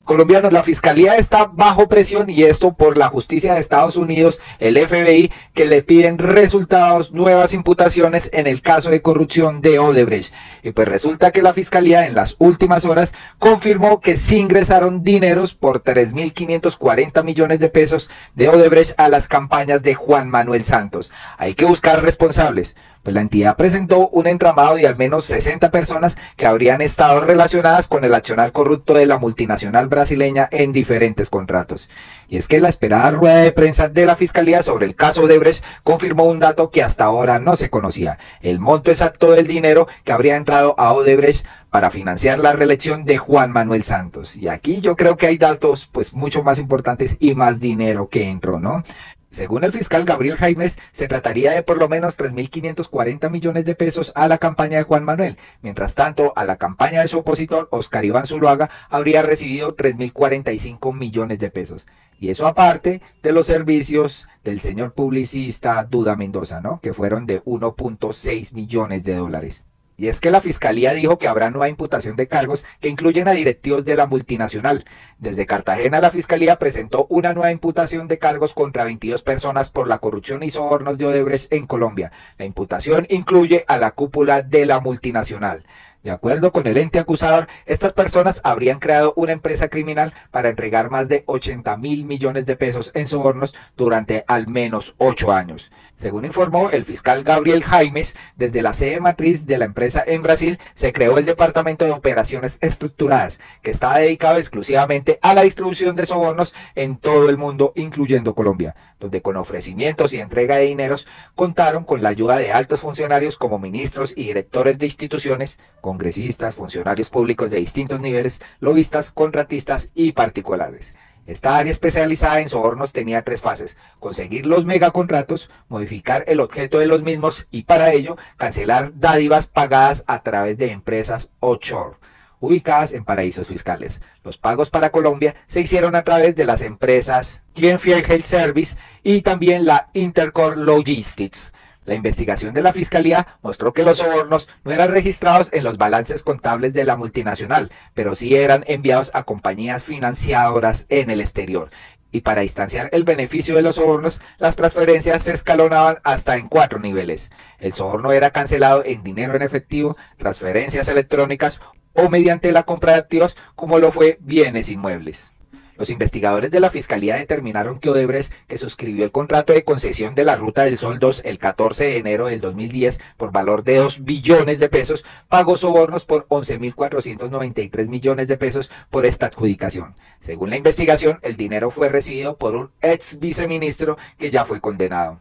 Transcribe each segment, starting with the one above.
Colombianos, la Fiscalía está bajo presión y esto por la justicia de Estados Unidos, el FBI, que le piden resultados, nuevas imputaciones en el caso de corrupción de Odebrecht. Y pues resulta que la Fiscalía en las últimas horas confirmó que sí ingresaron dineros por 3.540 millones de pesos de Odebrecht a las campañas de Juan Manuel Santos. Hay que buscar responsables. Pues la entidad presentó un entramado de al menos 60 personas que habrían estado relacionadas con el accionar corrupto de la multinacional brasileña en diferentes contratos. Y es que la esperada rueda de prensa de la Fiscalía sobre el caso Odebrecht confirmó un dato que hasta ahora no se conocía: el monto exacto del dinero que habría entrado a Odebrecht para financiar la reelección de Juan Manuel Santos. Y aquí yo creo que hay datos pues mucho más importantes y más dinero que entró, ¿no? Según el fiscal Gabriel Jaimes, se trataría de por lo menos 3.540 millones de pesos a la campaña de Juan Manuel. Mientras tanto, a la campaña de su opositor, Oscar Iván Zuluaga, habría recibido 3.045 millones de pesos. Y eso aparte de los servicios del señor publicista Duda Mendoza, ¿no? Que fueron de 1.6 millones de dólares. Y es que la Fiscalía dijo que habrá nueva imputación de cargos que incluyen a directivos de la multinacional. Desde Cartagena, la Fiscalía presentó una nueva imputación de cargos contra 22 personas por la corrupción y sobornos de Odebrecht en Colombia. La imputación incluye a la cúpula de la multinacional. De acuerdo con el ente acusador, estas personas habrían creado una empresa criminal para entregar más de 80.000 millones de pesos en sobornos durante al menos 8 años. Según informó el fiscal Gabriel Jaimes, desde la sede matriz de la empresa en Brasil se creó el Departamento de Operaciones Estructuradas, que estaba dedicado exclusivamente a la distribución de sobornos en todo el mundo, incluyendo Colombia, donde con ofrecimientos y entrega de dineros contaron con la ayuda de altos funcionarios como ministros y directores de instituciones, congresistas, funcionarios públicos de distintos niveles, lobistas, contratistas y particulares. Esta área especializada en sobornos tenía 3 fases: conseguir los megacontratos, modificar el objeto de los mismos y para ello cancelar dádivas pagadas a través de empresas offshore, ubicadas en paraísos fiscales. Los pagos para Colombia se hicieron a través de las empresas Genfield Health Service y también la Intercore Logistics. La investigación de la Fiscalía mostró que los sobornos no eran registrados en los balances contables de la multinacional, pero sí eran enviados a compañías financiadoras en el exterior. Y para instanciar el beneficio de los sobornos, las transferencias se escalonaban hasta en 4 niveles. El soborno era cancelado en dinero en efectivo, transferencias electrónicas o mediante la compra de activos, como lo fue bienes inmuebles. Los investigadores de la Fiscalía determinaron que Odebrecht, que suscribió el contrato de concesión de la Ruta del Sol 2 el 14 de enero del 2010 por valor de 2 billones de pesos, pagó sobornos por 11.493 millones de pesos por esta adjudicación. Según la investigación, el dinero fue recibido por un ex viceministro que ya fue condenado.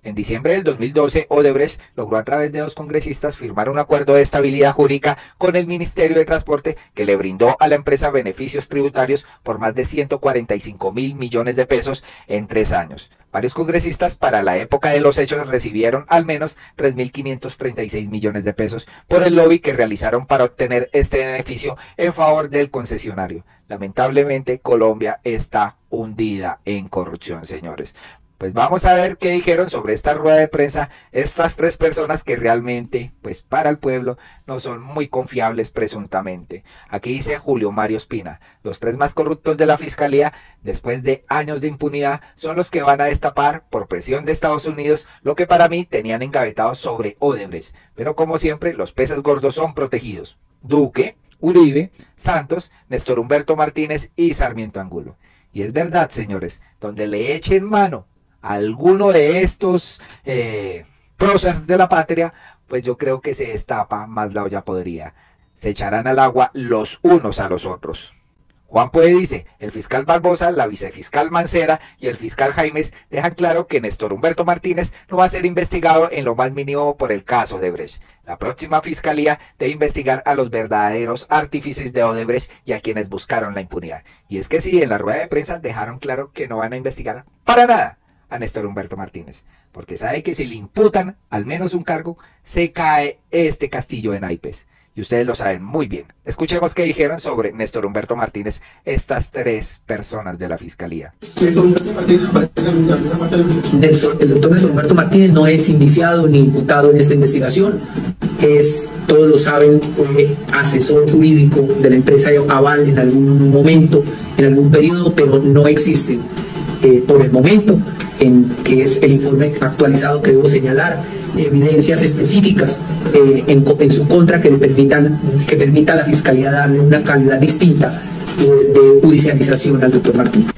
En diciembre del 2012, Odebrecht logró a través de 2 congresistas firmar un acuerdo de estabilidad jurídica con el Ministerio de Transporte que le brindó a la empresa beneficios tributarios por más de 145.000 millones de pesos en 3 años. Varios congresistas para la época de los hechos recibieron al menos 3.536 millones de pesos por el lobby que realizaron para obtener este beneficio en favor del concesionario. Lamentablemente, Colombia está hundida en corrupción, señores. Pues vamos a ver qué dijeron sobre esta rueda de prensa estas 3 personas que realmente, pues para el pueblo, no son muy confiables presuntamente. Aquí dice Julio Mario Espina: los 3 más corruptos de la Fiscalía, después de años de impunidad, son los que van a destapar, por presión de Estados Unidos, lo que para mí tenían engavetado sobre Odebrecht. Pero como siempre, los peces gordos son protegidos: Duque, Uribe, Santos, Néstor Humberto Martínez y Sarmiento Angulo. Y es verdad, señores, donde le echen mano alguno de estos próceres de la patria, pues yo creo que se destapa más la olla podrida. Se echarán al agua los unos a los otros. Juan Puede dice: el fiscal Barbosa, la vicefiscal Mancera y el fiscal Jaimes dejan claro que Néstor Humberto Martínez no va a ser investigado en lo más mínimo por el caso de Odebrecht. La próxima fiscalía debe investigar a los verdaderos artífices de Odebrecht y a quienes buscaron la impunidad. Y es que sí, en la rueda de prensa dejaron claro que no van a investigar para nada a Néstor Humberto Martínez, porque sabe que si le imputan al menos un cargo, se cae este castillo de naipes. Y ustedes lo saben muy bien. Escuchemos qué dijeron sobre Néstor Humberto Martínez estas 3 personas de la Fiscalía. El doctor Néstor Humberto Martínez no es indiciado ni imputado en esta investigación. Es todos lo saben, fue asesor jurídico de la empresa Aval en algún momento, en algún periodo, pero no existen por el momento, que es el informe actualizado que debo señalar, evidencias específicas en su contra que permita a la Fiscalía darle una calidad distinta de judicialización al doctor Martínez.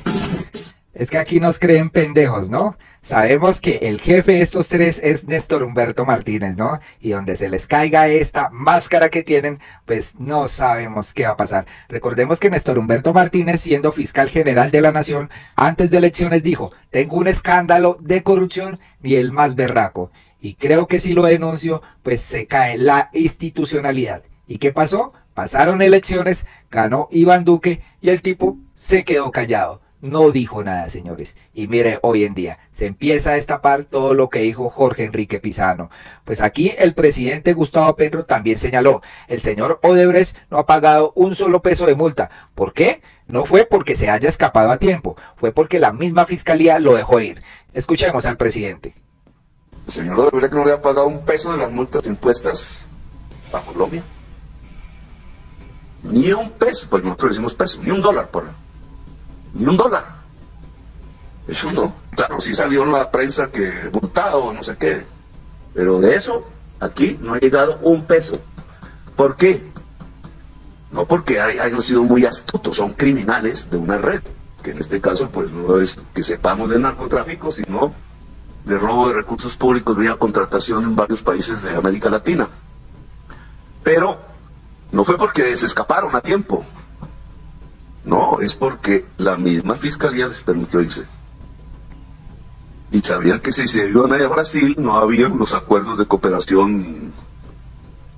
Es que aquí nos creen pendejos, ¿no? Sabemos que el jefe de estos tres es Néstor Humberto Martínez, ¿no? Y donde se les caiga esta máscara que tienen, pues no sabemos qué va a pasar. Recordemos que Néstor Humberto Martínez, siendo fiscal general de la Nación, antes de elecciones dijo: tengo un escándalo de corrupción y el más berraco. Y creo que si lo denuncio, pues se cae la institucionalidad. ¿Y qué pasó? Pasaron elecciones, ganó Iván Duque y el tipo se quedó callado. No dijo nada, señores. Y mire, hoy en día se empieza a destapar todo lo que dijo Jorge Enrique Pizano. Pues aquí el presidente Gustavo Petro también señaló: el señor Odebrecht no ha pagado un solo peso de multa. ¿Por qué? No fue porque se haya escapado a tiempo, fue porque la misma fiscalía lo dejó ir. Escuchemos al presidente. El señor Odebrecht no le ha pagado un peso de las multas impuestas a Colombia. Ni un peso, pues nosotros decimos peso, ni un dólar por ni un dólar. Eso no. Claro, sí salió en la prensa que multado, no sé qué. Pero de eso, aquí no ha llegado un peso. ¿Por qué? No porque hayan sido muy astutos, son criminales de una red, que en este caso pues no es que sepamos de narcotráfico, sino de robo de recursos públicos vía contratación en varios países de América Latina. Pero no fue porque se escaparon a tiempo. No, es porque la misma fiscalía les permitió irse. Y sabían que si se iban a Brasil no habían los acuerdos de cooperación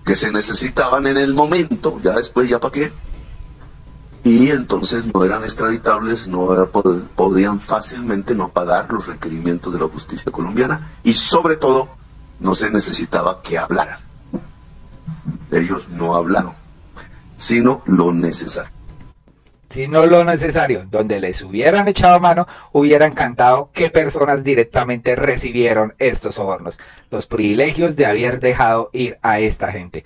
que se necesitaban en el momento, ya después, ya para qué. Y entonces no eran extraditables, podían fácilmente no pagar los requerimientos de la justicia colombiana y sobre todo no se necesitaba que hablaran. Ellos no hablaron, sino lo necesario. Sino lo necesario, donde les hubieran echado mano, hubieran cantado qué personas directamente recibieron estos sobornos, los privilegios de haber dejado ir a esta gente.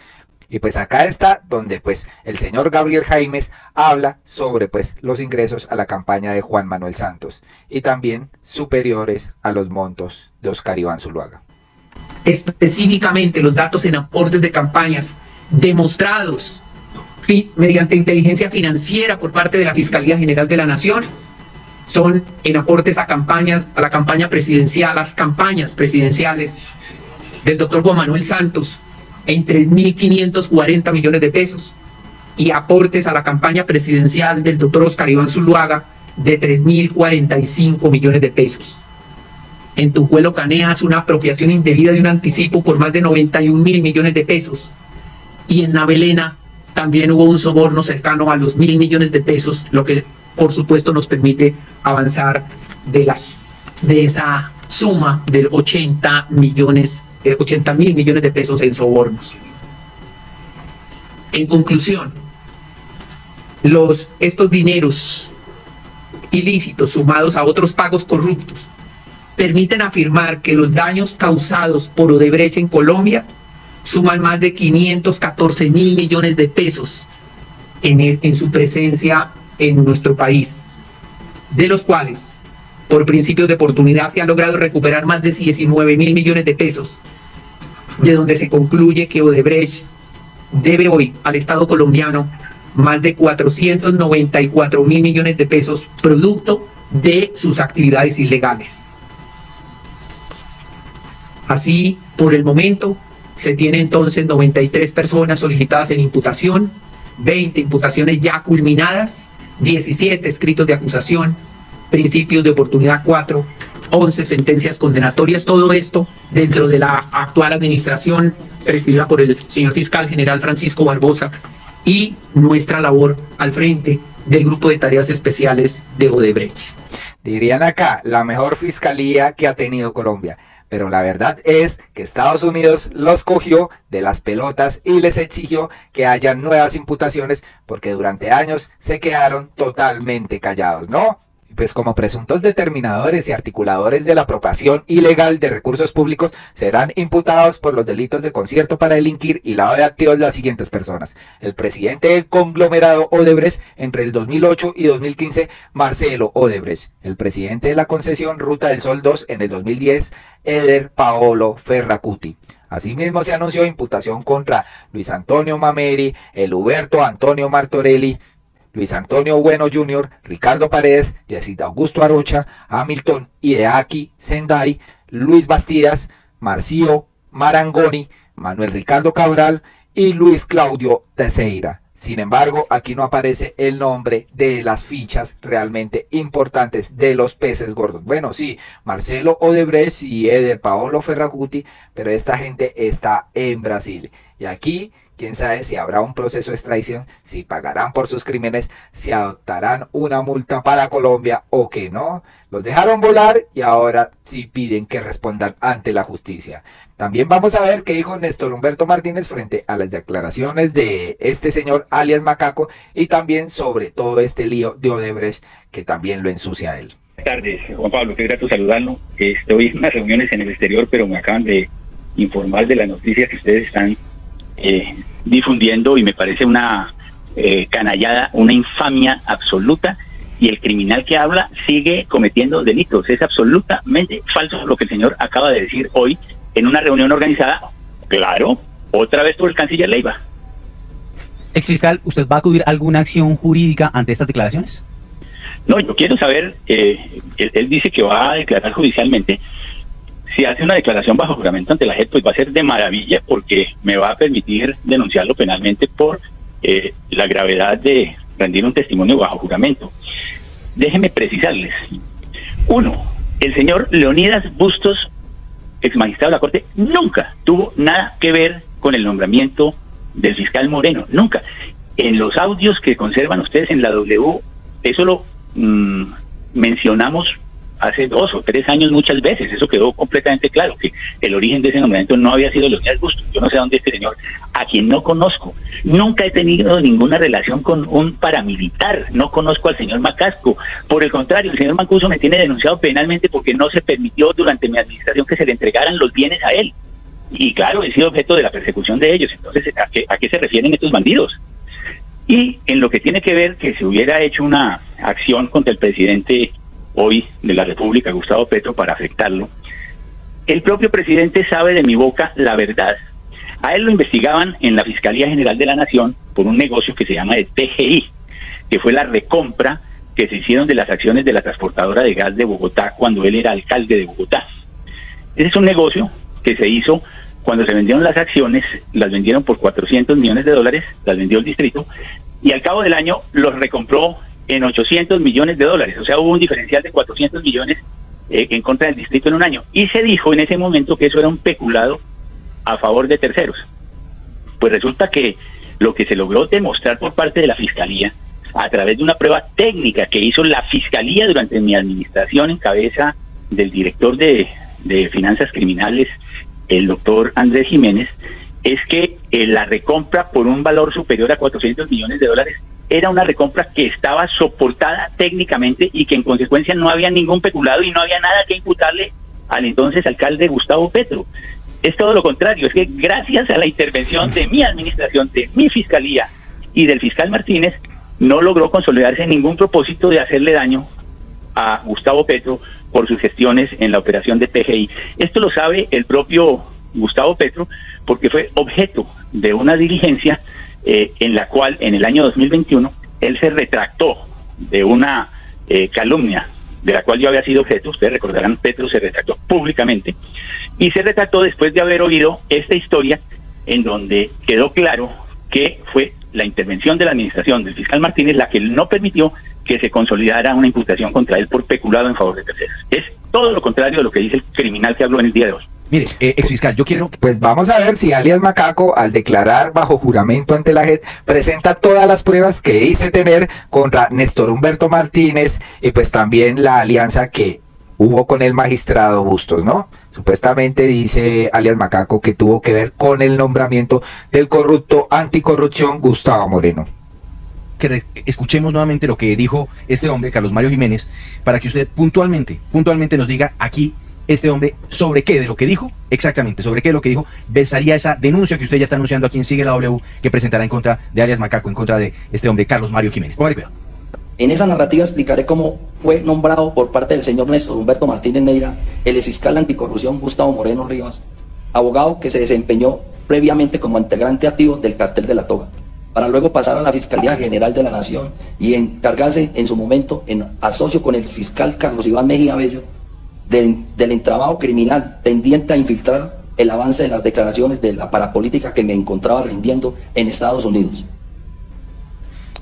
Y pues acá está donde pues el señor Gabriel Jaimes habla sobre pues los ingresos a la campaña de Juan Manuel Santos y también superiores a los montos de Oscar Iván Zuluaga. Específicamente los datos en aportes de campañas demostrados mediante inteligencia financiera por parte de la Fiscalía General de la Nación son en aportes a campañas, a la campaña presidencial, las campañas presidenciales del doctor Juan Manuel Santos en 3.540 millones de pesos y aportes a la campaña presidencial del doctor Oscar Iván Zuluaga de 3.045 millones de pesos. En Tujuelo Caneas una apropiación indebida de un anticipo por más de 91.000 millones de pesos y en Navelena también hubo un soborno cercano a los 1.000 millones de pesos, lo que por supuesto nos permite avanzar de esa suma de 80.000 millones de pesos en sobornos. En conclusión, estos dineros ilícitos sumados a otros pagos corruptos permiten afirmar que los daños causados por Odebrecht en Colombia suman más de 514.000 millones de pesos en su presencia en nuestro país, de los cuales, por principios de oportunidad, se ha logrado recuperar más de 19.000 millones de pesos, de donde se concluye que Odebrecht debe hoy al Estado colombiano más de 494.000 millones de pesos, producto de sus actividades ilegales. Así, por el momento, se tiene entonces 93 personas solicitadas en imputación, 20 imputaciones ya culminadas, 17 escritos de acusación, principios de oportunidad 4, 11 sentencias condenatorias, todo esto dentro de la actual administración presidida por el señor fiscal general Francisco Barbosa y nuestra labor al frente del grupo de tareas especiales de Odebrecht. Dirían acá, la mejor fiscalía que ha tenido Colombia. Pero la verdad es que Estados Unidos los cogió de las pelotas y les exigió que haya nuevas imputaciones porque durante años se quedaron totalmente callados, ¿no? Pues como presuntos determinadores y articuladores de la apropiación ilegal de recursos públicos serán imputados por los delitos de concierto para delinquir y lavado de activos las siguientes personas: el presidente del conglomerado Odebrecht entre el 2008 y 2015, Marcelo Odebrecht; el presidente de la concesión Ruta del Sol 2 en el 2010, Eder Paolo Ferracuti. Asimismo se anunció imputación contra Luis Antonio Mameri, Huberto Antonio Martorelli, Luis Antonio Bueno Jr., Ricardo Paredes, Yesid Augusto Arocha, Hamilton Hideaki Sendai, Luis Bastidas, Marcio Marangoni, Manuel Ricardo Cabral y Luis Claudio Teixeira. Sin embargo, aquí no aparece el nombre de las fichas realmente importantes de los peces gordos. Bueno, sí, Marcelo Odebrecht y Eder Paolo Ferracuti, pero esta gente está en Brasil. Y aquí, quién sabe si habrá un proceso de extradición, si pagarán por sus crímenes, si adoptarán una multa para Colombia o que no. Los dejaron volar y ahora sí piden que respondan ante la justicia. También vamos a ver qué dijo Néstor Humberto Martínez frente a las declaraciones de este señor alias Macaco y también sobre todo este lío de Odebrecht que también lo ensucia a él. Buenas tardes, Juan Pablo, qué grato saludarlo. Estoy en unas reuniones en el exterior, pero me acaban de informar de la noticia que ustedes están difundiendo y me parece una canallada, una infamia absoluta, y el criminal que habla sigue cometiendo delitos. Es absolutamente falso lo que el señor acaba de decir hoy en una reunión organizada, claro, otra vez por el canciller Leiva. Exfiscal, ¿usted va a acudir a alguna acción jurídica ante estas declaraciones? No, yo quiero saber, él dice que va a declarar judicialmente. Si hace una declaración bajo juramento ante la JEP, pues va a ser de maravilla, porque me va a permitir denunciarlo penalmente por la gravedad de rendir un testimonio bajo juramento. Déjenme precisarles. 1. El señor Leonidas Bustos, ex magistrado de la Corte, nunca tuvo nada que ver con el nombramiento del fiscal Moreno, nunca. En los audios que conservan ustedes en la W, eso lo mencionamos hace 2 o 3 años muchas veces. Eso quedó completamente claro, que el origen de ese nombramiento no había sido Leonidas Bustos. Yo no sé dónde este señor, a quien no conozco, nunca he tenido ninguna relación con un paramilitar, no conozco al señor Macasco. Por el contrario, el señor Mancuso me tiene denunciado penalmente porque no se permitió durante mi administración que se le entregaran los bienes a él. Y claro, he sido objeto de la persecución de ellos. Entonces, ¿a qué se refieren estos bandidos? Y en lo que tiene que ver que se hubiera hecho una acción contra el presidente hoy de la República, Gustavo Petro, para afectarlo, el propio presidente sabe de mi boca la verdad. A él lo investigaban en la Fiscalía General de la Nación por un negocio que se llama de TGI, que fue la recompra que se hicieron de las acciones de la transportadora de gas de Bogotá cuando él era alcalde de Bogotá. Ese es un negocio que se hizo cuando se vendieron las acciones, las vendieron por $400 millones, las vendió el distrito, y al cabo del año los recompró en $800 millones. O sea, hubo un diferencial de 400 millones en contra del distrito en un año. Y se dijo en ese momento que eso era un peculado a favor de terceros. Pues resulta que lo que se logró demostrar por parte de la Fiscalía, a través de una prueba técnica que hizo la Fiscalía durante mi administración en cabeza del director de Finanzas Criminales, el doctor Andrés Jiménez, es que la recompra por un valor superior a $400 millones era una recompra que estaba soportada técnicamente y que en consecuencia no había ningún peculado y no había nada que imputarle al entonces alcalde Gustavo Petro. Es todo lo contrario, es que gracias a la intervención de mi administración, de mi fiscalía y del fiscal Martínez, no logró consolidarse ningún propósito de hacerle daño a Gustavo Petro por sus gestiones en la operación de TGI. Esto lo sabe el propio Gustavo Petro porque fue objeto de una diligencia en la cual en el año 2021 él se retractó de una calumnia de la cual yo había sido objeto. Ustedes recordarán, Petro se retractó públicamente y se retractó después de haber oído esta historia en donde quedó claro que fue la intervención de la administración del fiscal Martínez la que no permitió que se consolidara una imputación contra él por peculado en favor de terceros. Es todo lo contrario de lo que dice el criminal que habló en el día de hoy. Mire, exfiscal, yo quiero... Pues vamos a ver si alias Macaco, al declarar bajo juramento ante la JEP, presenta todas las pruebas que dice tener contra Néstor Humberto Martínez y pues también la alianza que hubo con el magistrado Bustos, ¿no? Supuestamente dice alias Macaco que tuvo que ver con el nombramiento del corrupto anticorrupción Gustavo Moreno. que escuchemos nuevamente lo que dijo este hombre, Carlos Mario Jiménez, para que usted puntualmente nos diga aquí, este hombre, sobre qué de lo que dijo, exactamente, sobre qué de lo que dijo, besaría esa denuncia que usted ya está anunciando aquí en Sigue la W, que presentará en contra de alias Macaco, en contra de este hombre, Carlos Mario Jiménez. Póngale cuidado. En esa narrativa explicaré cómo fue nombrado por parte del señor Néstor Humberto Martínez Neira el fiscal anticorrupción Gustavo Moreno Rivas, abogado que se desempeñó previamente como integrante activo del cartel de la Toga, para luego pasar a la Fiscalía General de la Nación y encargarse en su momento, en asocio con el fiscal Carlos Iván Mejía Bello, del entramado criminal tendiente a infiltrar el avance de las declaraciones de la parapolítica que me encontraba rindiendo en Estados Unidos.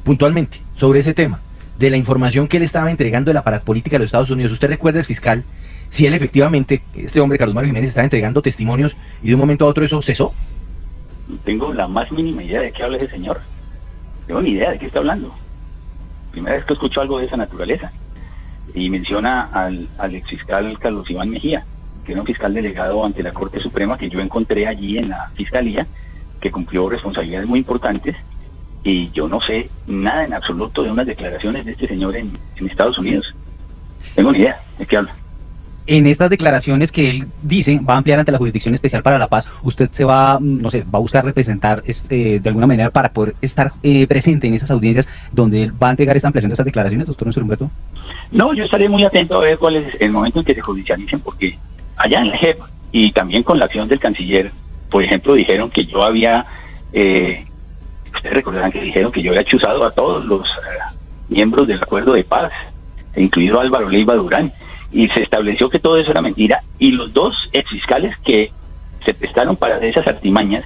Puntualmente, sobre ese tema, de la información que él estaba entregando de la parapolítica de los Estados Unidos, ¿usted recuerda, el fiscal, si él efectivamente, este hombre, Carlos Mario Jiménez, estaba entregando testimonios y de un momento a otro eso cesó? No tengo la más mínima idea de qué habla ese señor. No tengo ni idea de qué está hablando. Primera vez que escucho algo de esa naturaleza. Y menciona al exfiscal Carlos Iván Mejía, que era un fiscal delegado ante la Corte Suprema que yo encontré allí en la Fiscalía, que cumplió responsabilidades muy importantes, y yo no sé nada en absoluto de unas declaraciones de este señor en Estados Unidos. No tengo ni idea de qué habla. En estas declaraciones que él dice va a ampliar ante la Jurisdicción Especial para la Paz, usted se va, no sé, va a buscar representar de alguna manera para poder estar presente en esas audiencias donde él va a entregar esta ampliación de estas declaraciones, doctor Néstor Humberto. No, yo estaré muy atento a ver cuál es el momento en que se judicialicen, porque allá en la JEP y también con la acción del canciller, por ejemplo, dijeron que yo había, ustedes recordarán que dijeron que yo había chuzado a todos los miembros del acuerdo de paz, incluido Álvaro Leiva Durán, y se estableció que todo eso era mentira, y los dos exfiscales que se prestaron para esas artimañas,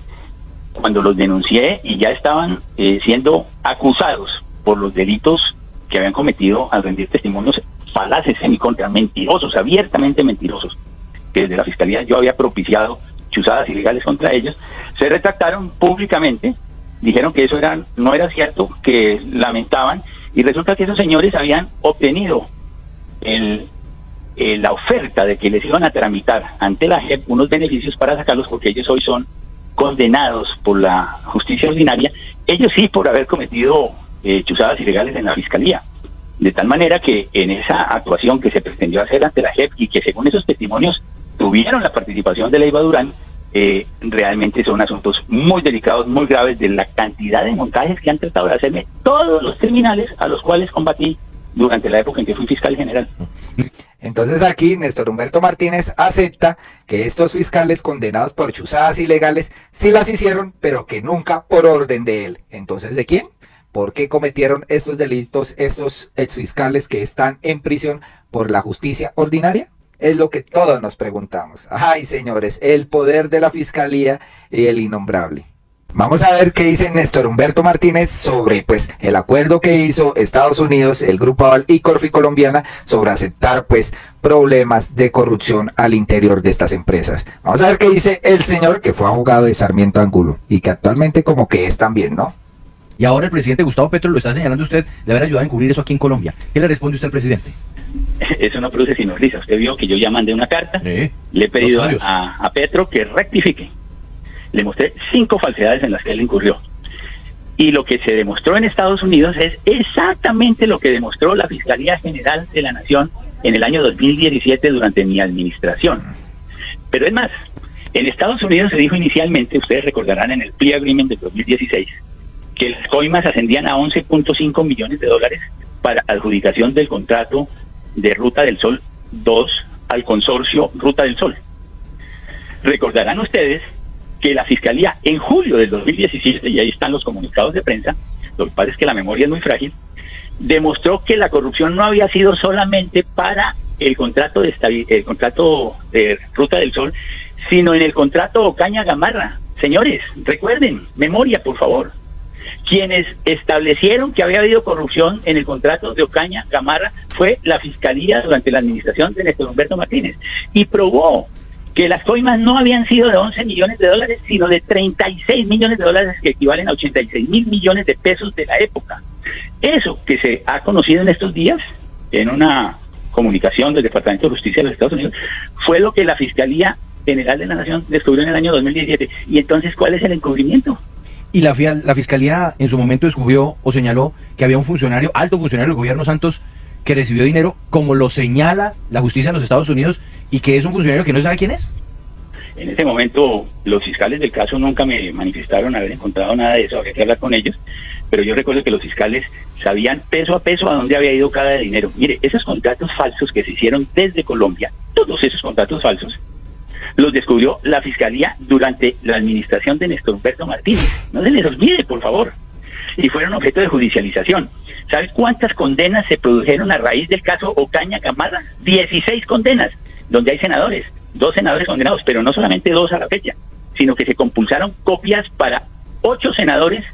cuando los denuncié y ya estaban siendo acusados por los delitos que habían cometido al rendir testimonios falaces en mi contra, mentirosos, abiertamente mentirosos, que desde la Fiscalía yo había propiciado chuzadas ilegales contra ellos, se retractaron públicamente, dijeron que eso no era cierto, que lamentaban, y resulta que esos señores habían obtenido la oferta de que les iban a tramitar ante la JEP unos beneficios para sacarlos, porque ellos hoy son condenados por la justicia ordinaria, ellos sí por haber cometido chuzadas ilegales en la Fiscalía, de tal manera que en esa actuación que se pretendió hacer ante la JEP y que según esos testimonios tuvieron la participación de Leiva Durán, realmente son asuntos muy delicados, muy graves, de la cantidad de montajes que han tratado de hacerme todos los criminales a los cuales combatí durante la época en que fui fiscal general. Entonces aquí Néstor Humberto Martínez acepta que estos fiscales condenados por chuzadas ilegales sí las hicieron, pero que nunca por orden de él. Entonces, ¿de quién? ¿Por qué cometieron estos delitos estos exfiscales que están en prisión por la justicia ordinaria? Es lo que todos nos preguntamos. Ay, señores, el poder de la Fiscalía y el innombrable. Vamos a ver qué dice Néstor Humberto Martínez sobre pues el acuerdo que hizo Estados Unidos, el Grupo Aval y Corfi Colombiana sobre aceptar pues problemas de corrupción al interior de estas empresas. Vamos a ver qué dice el señor que fue abogado de Sarmiento Angulo y que actualmente como que es también, ¿no? Y ahora el presidente Gustavo Petro lo está señalando usted de haber ayudado a encubrir eso aquí en Colombia. ¿Qué le responde usted al presidente? Eso no produce sino risa. Usted vio que yo ya mandé una carta, le he pedido a Petro que rectifique. Le mostré 5 falsedades en las que él incurrió. Y lo que se demostró en Estados Unidos es exactamente lo que demostró la Fiscalía General de la Nación en el año 2017 durante mi administración. Pero es más, en Estados Unidos se dijo inicialmente, ustedes recordarán en el Plea Agreement de 2016, que las coimas ascendían a 11.5 millones de dólares para adjudicación del contrato de Ruta del Sol 2 al consorcio Ruta del Sol. Recordarán ustedes que la Fiscalía en julio del 2017, y ahí están los comunicados de prensa, lo que pasa es que la memoria es muy frágil, demostró que la corrupción no había sido solamente para el contrato de Ruta del Sol, sino en el contrato Ocaña Gamarra. Señores, recuerden, memoria por favor. Quienes establecieron que había habido corrupción en el contrato de Ocaña Gamarra fue la Fiscalía durante la administración de Néstor Humberto Martínez, y probó que las coimas no habían sido de 11 millones de dólares, sino de 36 millones de dólares, que equivalen a 86 mil millones de pesos de la época. Eso que se ha conocido en estos días, en una comunicación del Departamento de Justicia de los Estados Unidos, fue lo que la Fiscalía General de la Nación descubrió en el año 2017. Y entonces, ¿cuál es el encubrimiento? Y la Fiscalía en su momento descubrió o señaló que había un funcionario, alto funcionario del gobierno Santos, que recibió dinero, como lo señala la justicia en los Estados Unidos, y que es un funcionario que no sabe quién es. En ese momento los fiscales del caso nunca me manifestaron haber encontrado nada de eso, habría que hablar con ellos, pero yo recuerdo que los fiscales sabían peso a peso a dónde había ido cada dinero. Mire, esos contratos falsos que se hicieron desde Colombia, todos esos contratos falsos, los descubrió la Fiscalía durante la administración de Néstor Humberto Martínez. No se les olvide, por favor. Y fueron objeto de judicialización. ¿Sabe cuántas condenas se produjeron a raíz del caso Ocaña Gamarra? 16 condenas, donde hay senadores, 2 senadores condenados, pero no solamente 2 a la fecha, sino que se compulsaron copias para 8 senadores,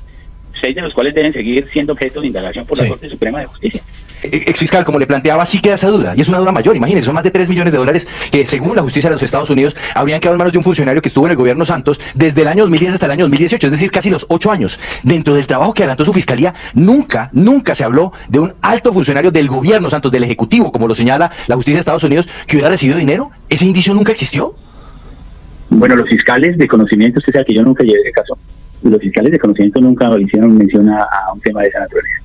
6 de los cuales deben seguir siendo objeto de indagación por la Corte Suprema de Justicia. Exfiscal, como le planteaba, sí queda esa duda, y es una duda mayor. Imagínense, son más de $3 millones que, según la justicia de los Estados Unidos, habrían quedado en manos de un funcionario que estuvo en el gobierno Santos desde el año 2010 hasta el año 2018, es decir, casi los 8 años. Dentro del trabajo que adelantó su Fiscalía, nunca se habló de un alto funcionario del gobierno Santos, del Ejecutivo, como lo señala la justicia de Estados Unidos, que hubiera recibido dinero. ¿Ese indicio nunca existió? Bueno, los fiscales de conocimiento, usted sabe que yo nunca llevé de caso, los fiscales de conocimiento nunca hicieron mención a un tema de esa naturaleza.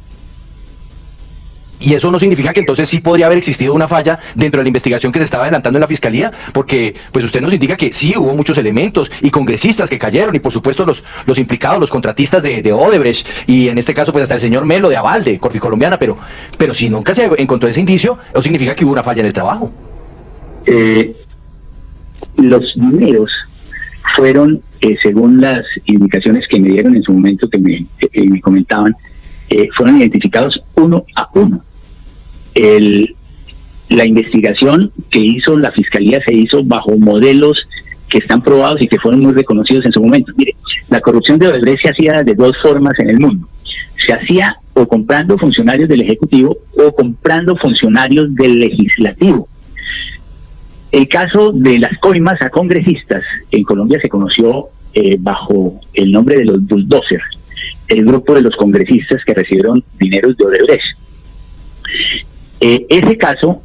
Y eso no significa que entonces sí podría haber existido una falla dentro de la investigación que se estaba adelantando en la Fiscalía, porque pues usted nos indica que sí hubo muchos elementos y congresistas que cayeron, y por supuesto los implicados, los contratistas de Odebrecht, y en este caso pues hasta el señor Melo de Aval, de Corficolombiana, pero si nunca se encontró ese indicio, eso significa que hubo una falla en el trabajo. Los dineros fueron, según las indicaciones que me dieron en su momento, que me comentaban, fueron identificados uno a uno. La investigación que hizo la Fiscalía se hizo bajo modelos que están probados y que fueron muy reconocidos en su momento. Mire, la corrupción de Odebrecht se hacía de 2 formas en el mundo. Se hacía o comprando funcionarios del Ejecutivo o comprando funcionarios del Legislativo. El caso de las coimas a congresistas en Colombia se conoció bajo el nombre de los bulldozers, el grupo de los congresistas que recibieron dineros de Odebrecht. Ese caso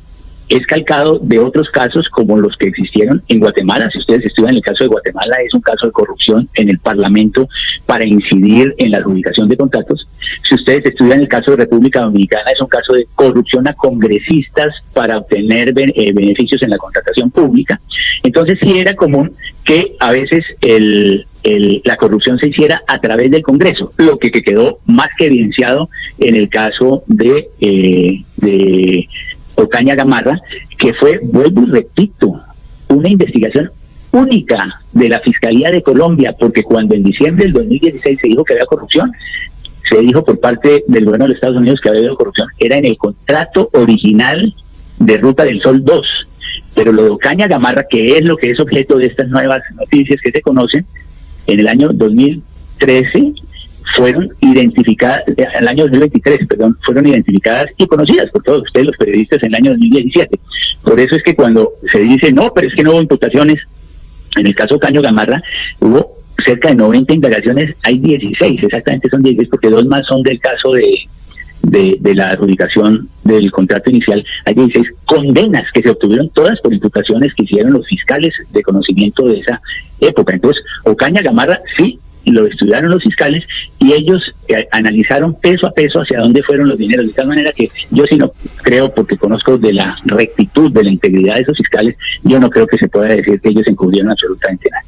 es calcado de otros casos como los que existieron en Guatemala. Si ustedes estudian el caso de Guatemala, es un caso de corrupción en el Parlamento para incidir en la adjudicación de contratos. Si ustedes estudian el caso de República Dominicana, es un caso de corrupción a congresistas para obtener beneficios en la contratación pública. Entonces sí era común que a veces la corrupción se hiciera a través del Congreso, lo que quedó más que evidenciado en el caso de Ocaña Gamarra, que fue, vuelvo y repito, una investigación única de la Fiscalía de Colombia, porque cuando en diciembre del 2016 se dijo que había corrupción, se dijo por parte del gobierno de los Estados Unidos que había habido corrupción, era en el contrato original de Ruta del Sol 2, pero lo de Ocaña Gamarra, que es lo que es objeto de estas nuevas noticias que se conocen, en el año 2013 fueron identificadas, el año 2023, perdón, fueron identificadas y conocidas por todos ustedes los periodistas en el año 2017. Por eso es que cuando se dice, no, pero es que no hubo imputaciones, en el caso Ocaña Gamarra hubo cerca de 90 indagaciones, hay 16, exactamente son 16, porque 2 más son del caso de la adjudicación del contrato inicial. Hay 16 condenas que se obtuvieron todas por imputaciones que hicieron los fiscales de conocimiento de esa época. Entonces, Ocaña Gamarra sí lo estudiaron los fiscales y ellos analizaron peso a peso hacia dónde fueron los dineros, de tal manera que yo sí no creo, porque conozco de la rectitud, de la integridad de esos fiscales, yo no creo que se pueda decir que ellos encubrieron absolutamente nada.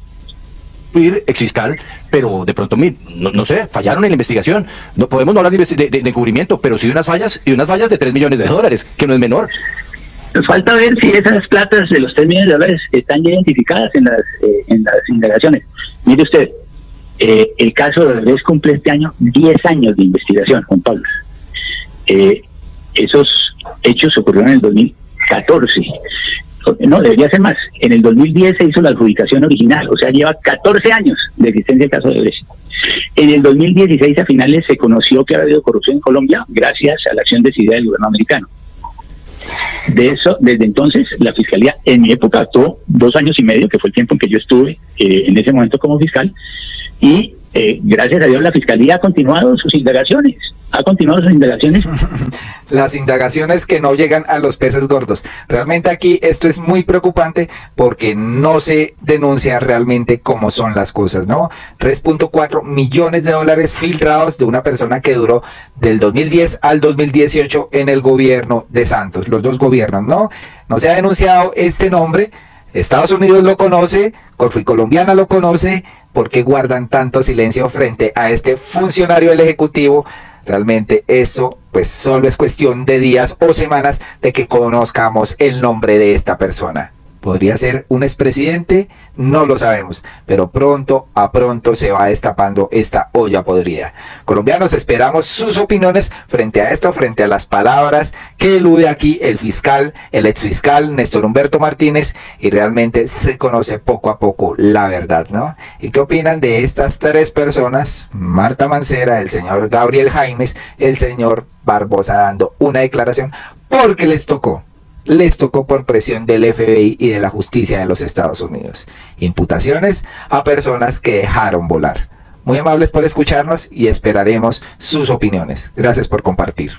Exfiscal, pero de pronto, no sé, fallaron en la investigación. No podemos no hablar de encubrimiento, pero sí de unas fallas, y unas fallas de $3 millones, que no es menor. Nos falta ver si esas platas de los $3 millones están ya identificadas en las indagaciones. Mire usted, el caso de Odebrecht cumple este año 10 años de investigación, Juan Pablo. Esos hechos ocurrieron en el 2014. No, debería ser más. En el 2010 se hizo la adjudicación original, o sea, lleva 14 años de existencia el caso de Odebrecht. En el 2016 a finales se conoció que había habido corrupción en Colombia gracias a la acción decidida del gobierno americano. Desde entonces la Fiscalía en mi época actuó 2 años y medio, que fue el tiempo en que yo estuve en ese momento como fiscal, y gracias a Dios la Fiscalía ha continuado sus indagaciones, ¿Ha continuado las indagaciones? Las indagaciones que no llegan a los peces gordos. Realmente aquí esto es muy preocupante porque no se denuncia realmente cómo son las cosas, ¿no? 3.4 millones de dólares filtrados de una persona que duró del 2010 al 2018 en el gobierno de Santos, los dos gobiernos, ¿no? No se ha denunciado este nombre. Estados Unidos lo conoce, Colombiana lo conoce. ¿Por qué guardan tanto silencio frente a este funcionario del Ejecutivo? Realmente esto pues solo es cuestión de días o semanas de que conozcamos el nombre de esta persona. ¿Podría ser un expresidente? No lo sabemos, pero pronto a pronto se va destapando esta olla podrida. Colombianos, esperamos sus opiniones frente a esto, frente a las palabras que elude aquí el fiscal, el exfiscal Néstor Humberto Martínez, y realmente se conoce poco a poco la verdad, ¿no? ¿Y qué opinan de estas tres personas? Marta Mancera, el señor Gabriel Jaimes, el señor Barbosa dando una declaración porque les tocó por presión del FBI y de la justicia de los Estados Unidos. Imputaciones a personas que dejaron volar. Muy amables por escucharnos y esperaremos sus opiniones. Gracias por compartir.